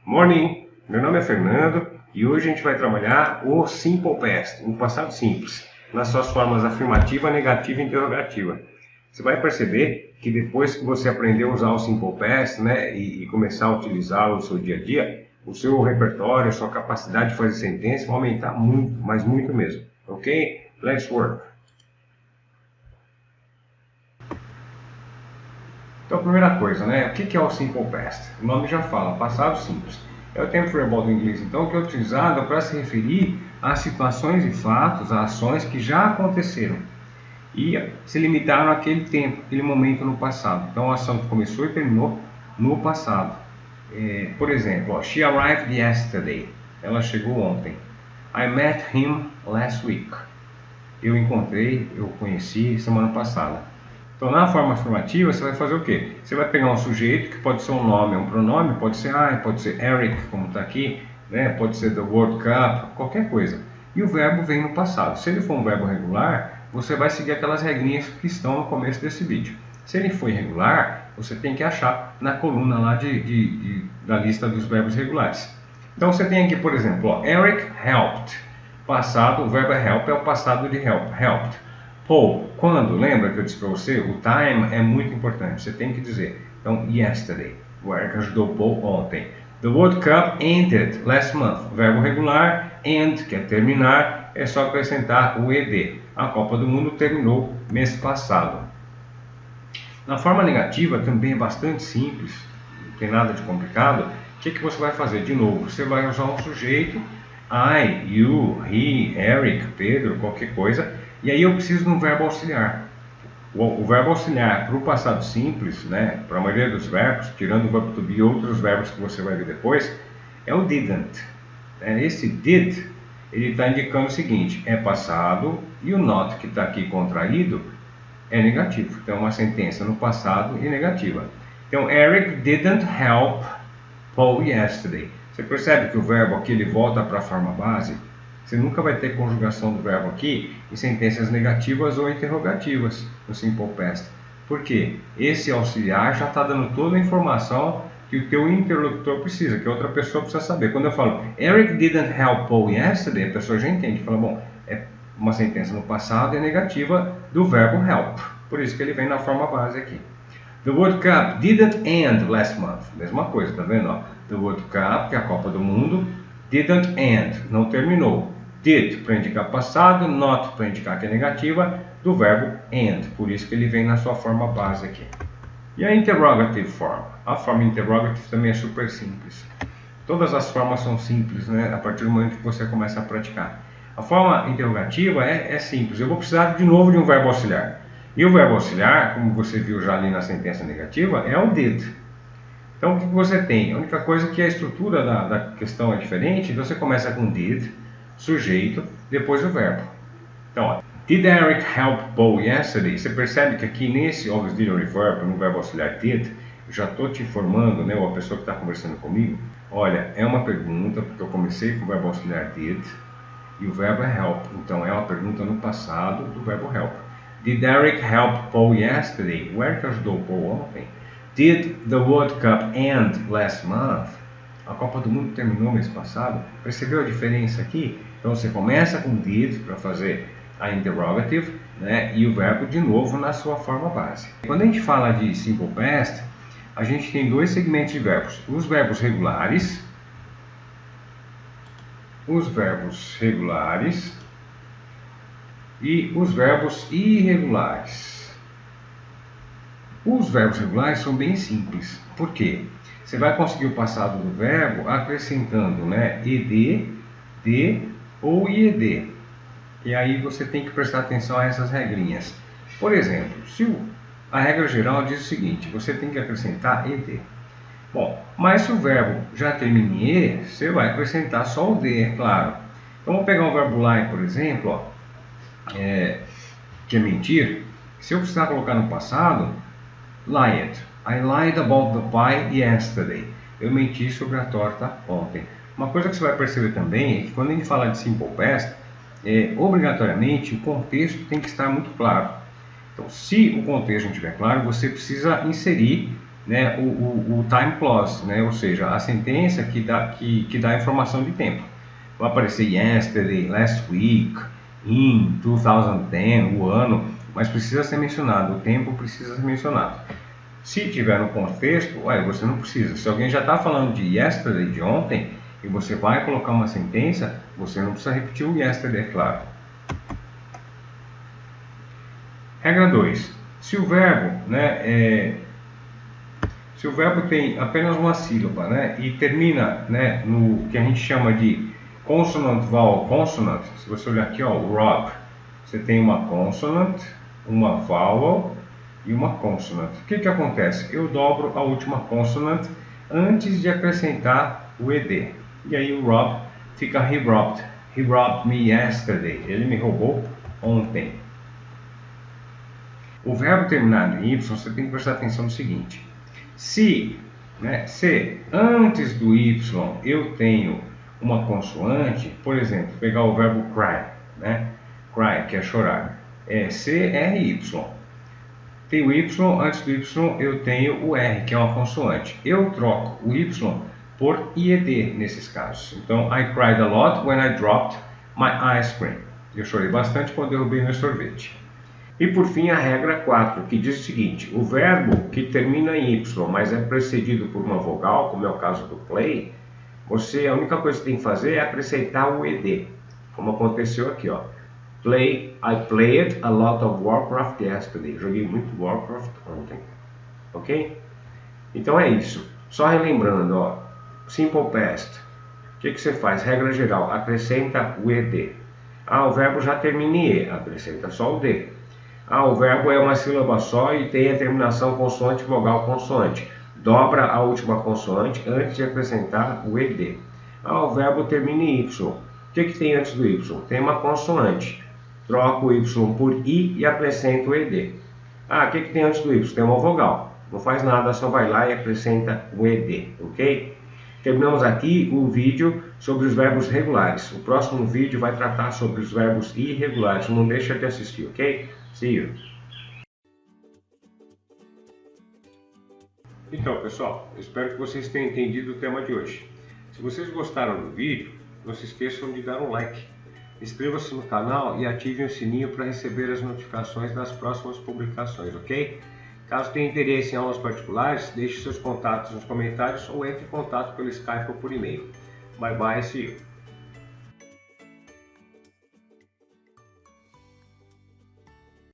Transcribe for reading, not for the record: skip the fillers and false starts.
Morning, meu nome é Fernando e hoje a gente vai trabalhar o Simple Past, o passado simples, nas suas formas afirmativa, negativa e interrogativa. Você vai perceber que depois que você aprender a usar o Simple Past, né, e começar a utilizá-lo no seu dia a dia, o seu repertório, a sua capacidade de fazer sentença vai aumentar muito, mas muito mesmo. Ok? Let's work! Então, a primeira coisa, né? O que é o Simple Past? O nome já fala, passado simples. É o tempo verbal do inglês, então, que é utilizado para se referir a situações e fatos, a ações que já aconteceram e se limitaram àquele tempo, aquele momento no passado. Então, a ação que começou e terminou no passado. Por exemplo, she arrived yesterday. Ela chegou ontem. I met him last week. Eu conheci semana passada. Então, na forma afirmativa, você vai fazer o quê? Você vai pegar um sujeito, que pode ser um nome, um pronome, pode ser I, pode ser Eric, como está aqui, né? Pode ser the World Cup, qualquer coisa. E o verbo vem no passado. Se ele for um verbo regular, você vai seguir aquelas regrinhas que estão no começo desse vídeo. Se ele for irregular, você tem que achar na coluna lá da lista dos verbos regulares. Então, você tem aqui, por exemplo, ó, Eric helped. Passado, o verbo help é o passado de helped. Paul, quando? Lembra que eu disse para você? O time é muito importante, você tem que dizer. Então, yesterday. O Eric ajudou Paul ontem. The World Cup ended last month. Verbo regular, end, que é terminar, é só acrescentar o ed. A Copa do Mundo terminou mês passado. Na forma negativa também é bastante simples, não tem nada de complicado. O que você vai fazer? De novo, você vai usar um sujeito, I, you, he, Eric, Pedro, qualquer coisa. E aí eu preciso de um verbo auxiliar. O verbo auxiliar para o passado simples, né, para a maioria dos verbos, tirando o verbo to be e outros verbos que você vai ver depois, é o didn't. Esse did, ele está indicando o seguinte, é passado, e o not, que está aqui contraído, é negativo. Então é uma sentença no passado e negativa. Então, Eric didn't help Paul yesterday. Você percebe que o verbo aqui ele volta para a forma base? Você nunca vai ter conjugação do verbo aqui em sentenças negativas ou interrogativas no Simple Past. Por quê? Esse auxiliar já está dando toda a informação que o teu interlocutor precisa, que a outra pessoa precisa saber. Quando eu falo, Eric didn't help Paul yesterday, a pessoa já entende. Fala, bom, é uma sentença no passado e negativa do verbo help. Por isso que ele vem na forma base aqui. The World Cup didn't end last month. Mesma coisa, tá vendo? Ó? The World Cup, que é a Copa do Mundo, didn't end, não terminou. Did para indicar passado, not para indicar que é negativa, do verbo end. Por isso que ele vem na sua forma base aqui. E a interrogative form? A forma interrogative também é super simples. Todas as formas são simples, né? A partir do momento que você começa a praticar. A forma interrogativa é simples. Eu vou precisar de novo de um verbo auxiliar. E o verbo auxiliar, como você viu já ali na sentença negativa, é o did. Então o que você tem? A única coisa é que a estrutura da questão é diferente. Você começa com did, sujeito, depois o verbo. Então, ó, did Eric help Paul yesterday? Você percebe que aqui nesse auxiliary verb, no verbo auxiliar did, eu já estou te informando, né, ou a pessoa que está conversando comigo, olha, é uma pergunta, porque eu comecei com o verbo auxiliar did, e o verbo é help. Então, é uma pergunta no passado do verbo help. Did Eric help Paul yesterday? O Eric ajudou Paul ontem. Did the World Cup end last month? A Copa do Mundo terminou mês passado. Percebeu a diferença aqui? Então você começa com did para fazer a interrogative, né, e o verbo de novo na sua forma base. Quando a gente fala de Simple Past, a gente tem dois segmentos de verbos. Os verbos regulares e os verbos irregulares. Os verbos regulares são bem simples. Por quê? Você vai conseguir o passado do verbo acrescentando, né, ed, de ou ied. E aí você tem que prestar atenção a essas regrinhas. Por exemplo, a regra geral diz o seguinte, você tem que acrescentar ed. Bom, mas se o verbo já termina em e, você vai acrescentar só o d, é claro. Então vamos pegar o verbo lie, por exemplo, ó, que é mentir. Se eu precisar colocar no passado, lied. I lied about the pie yesterday. Eu menti sobre a torta ontem. Uma coisa que você vai perceber também é que quando a gente fala de Simple Past, obrigatoriamente o contexto tem que estar muito claro. Então, se o contexto não estiver claro, você precisa inserir, né, o time clause, né, ou seja, a sentença que dá a informação de tempo. Vai aparecer yesterday, last week, in 2010, o ano, mas precisa ser mencionado, o tempo precisa ser mencionado. Se tiver no contexto, você não precisa. Se alguém já está falando de yesterday, de ontem, e você vai colocar uma sentença, você não precisa repetir o yesterday, é claro. Regra 2. Se o verbo, né, se o verbo tem apenas uma sílaba, né, e termina, né, no que a gente chama de consonant, vowel, consonant, se você olhar aqui, ó, o Rob, você tem uma consonant, uma vowel e uma consonant. O que acontece? Eu dobro a última consonant antes de acrescentar o ed. E aí o Rob fica he robbed me yesterday. Ele me roubou ontem. O verbo terminado em Y, você tem que prestar atenção no seguinte. Se antes do Y eu tenho uma consoante, por exemplo, pegar o verbo cry, né? Cry, que é chorar, é C-R-Y. Tem o Y, antes do Y eu tenho o R, que é uma consoante. Eu troco o Y por IED nesses casos. Então, I cried a lot when I dropped my ice cream. Eu chorei bastante quando derrubei meu sorvete. E por fim a regra 4, que diz o seguinte: o verbo que termina em Y, mas é precedido por uma vogal, como é o caso do play, a única coisa que tem que fazer é acrescentar o ED, como aconteceu aqui, ó. I played a lot of Warcraft yesterday. Joguei muito Warcraft ontem. Ok? Então é isso. Só relembrando, ó, Simple Past. O que você faz? Regra geral, acrescenta o ED. O verbo já termina em E, acrescenta só o D. O verbo é uma sílaba só e tem a terminação consoante, vogal, consoante. Dobra a última consoante antes de acrescentar o ED. O verbo termina em Y. O que tem antes do Y? Tem uma consoante. Troca o Y por I e acrescenta o ED. O que tem antes do Y? Tem uma vogal. Não faz nada, só vai lá e acrescenta o ED, ok? Terminamos aqui o vídeo sobre os verbos regulares. O próximo vídeo vai tratar sobre os verbos irregulares. Não deixa de assistir, ok? See you! Então, pessoal, espero que vocês tenham entendido o tema de hoje. Se vocês gostaram do vídeo, não se esqueçam de dar um like. Inscreva-se no canal e ative o sininho para receber as notificações das próximas publicações, ok? Caso tenha interesse em aulas particulares, deixe seus contatos nos comentários ou entre em contato pelo Skype ou por e-mail. Bye bye, see you!